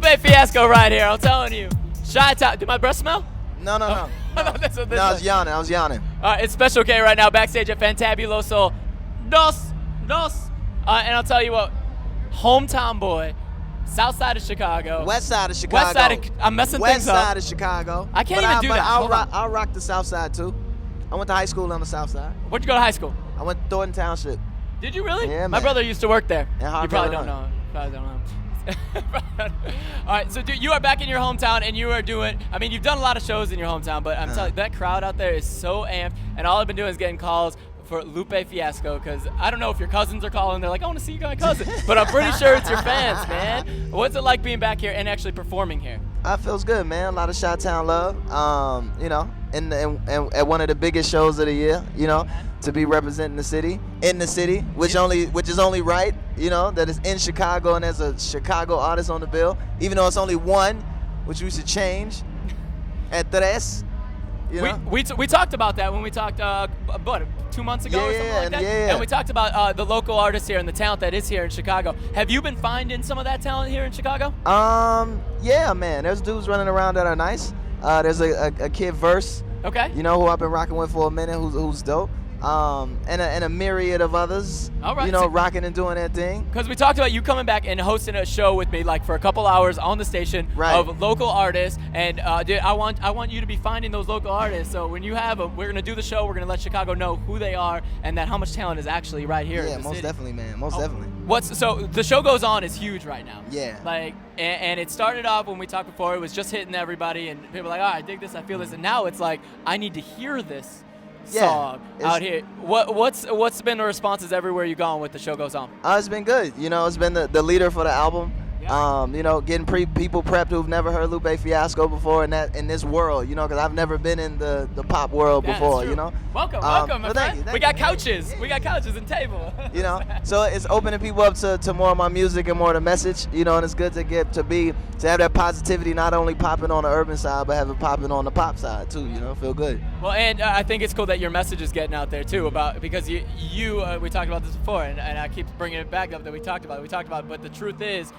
Lupe Fiasco right here. I'm telling you. Chi-town. Did my breath smell? No. No, that's what this I is. was yawning. It's Special K right now backstage at Fantabuloso Dos. And I'll tell you what, hometown boy, south side of Chicago. West side of Chicago. I'm messing West things up. West side of Chicago. I can't even do that. I'll rock the south side too. I went to high school on the south side. Where'd you go to high school? I went to Thornton Township. Did you really? Yeah, My man. brother used to work there. In Harvard, You probably don't Illinois. know. Probably don't know. All right, so dude, you are back in your hometown, and you are doing. I mean, you've done a lot of shows in your hometown, but I'm telling you, that crowd out there is so amped, and all I've been doing is getting calls for Lupe Fiasco, because I don't know if your cousins are calling. They're like, I want to see my cousin, but I'm pretty sure it's your fans, man. What's it like being back here and actually performing here? It feels good, man. A lot of Chi-town love. You know, and at one of the biggest shows of the year. You know, to be representing the city in the city, which is only right. You know, that is in Chicago and there's a Chicago artist on the bill, even though it's only one, which we should change. At tres. You know? We talked about that when we talked what 2 months ago or something like that. Yeah. And we talked about the local artists here and the talent that is here in Chicago. Have you been finding some of that talent here in Chicago? Yeah, man. There's dudes running around that are nice. There's a kid Verse. Okay. You know, who I've been rocking with for a minute, who's dope. And a myriad of others. All right. You know, rocking and doing their thing. Because we talked about you coming back and hosting a show with me, like for a couple hours on the station of local artists. And dude, I want you to be finding those local artists. So when you have we're gonna do the show. We're gonna let Chicago know who they are and that how much talent is actually right here. Yeah, in the most city. definitely, man. Most definitely. So the show goes on is huge right now. Yeah. Like, and it started off when we talked before. It was just hitting everybody, and people were like, "Oh, I dig this, I feel this," and now it's like, I need to hear this song out here. What's been the responses everywhere you gone with the show goes on? It's been good. You know, it's been the leader for the album. Yeah. You know, getting people prepped who've never heard Lupe Fiasco before in this world. You know, because I've never been in the pop world before. You know. Welcome, my friend. Thank we got you. couches. We got couches and table. You know, so it's opening people up to more of my music and more of the message. You know, and it's good to have that positivity, not only popping on the urban side, but have it popping on the pop side too. You know, feel good. Well, and I think it's cool that your message is getting out there too because we talked about this before, and I keep bringing it back up that we talked about it, but the truth is,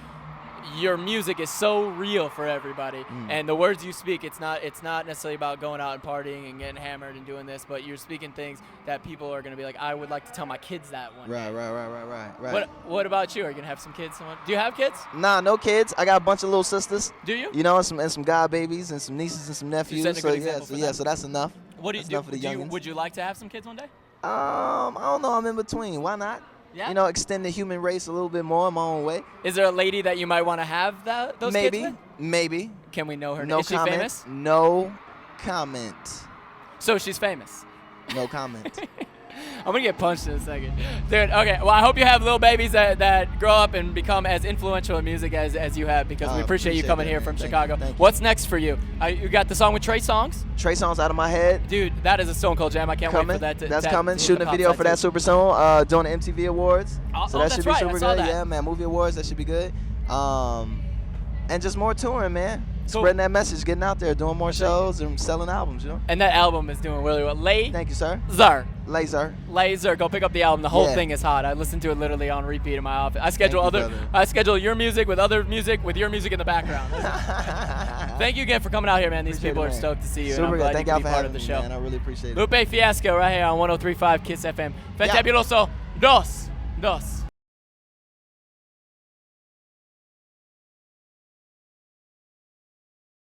your music is so real for everybody, and the words you speak, it's not necessarily about going out and partying and getting hammered and doing this, but you're speaking things that people are going to be like, I would like to tell my kids that one. Right. What about you? Are you going to have some kids? Do you have kids? Nah, no kids. I got a bunch of little sisters. Do you? You know, and some god babies and some nieces and some nephews. Setting a good example for them. So that's enough. What do you That's do? enough for the youngins. Would you like to have some kids one day? I don't know. I'm in between. Why not? Yeah. You know, extend the human race a little bit more in my own way. Is there a lady that you might want to have those kids with? Maybe. Can we know her? No Is she comment. famous? No comment. So she's famous. No comment. I'm going to get punched in a second. Dude, okay. Well, I hope you have little babies that grow up and become as influential in music as you have, because we appreciate you coming that, here man. from Thank Chicago. you. What's next for you? You got the song with Trey Songz? Trey Songz Out of My Head. Dude, that is a Stone Cold jam. I can't wait for that. That's coming. Shooting a video for that super soon. Doing the MTV Awards. So that should be super good. Yeah, man. Movie awards. That should be good. And just more touring, man. Cool. Spreading that message, getting out there, doing more shows and selling albums, you know. And that album is doing really well. Thank you, sir. Laser. Laser. Go pick up the album. The whole thing is hot. I listen to it literally on repeat in my office. I schedule your music with other music with your music in the background. Thank you again for coming out here, man. These people are stoked to see you, and I'm glad you can be part of the show. Man. I really appreciate it. Lupe Fiasco right here on 103.5 Kiss FM. Fantabuloso. Dos.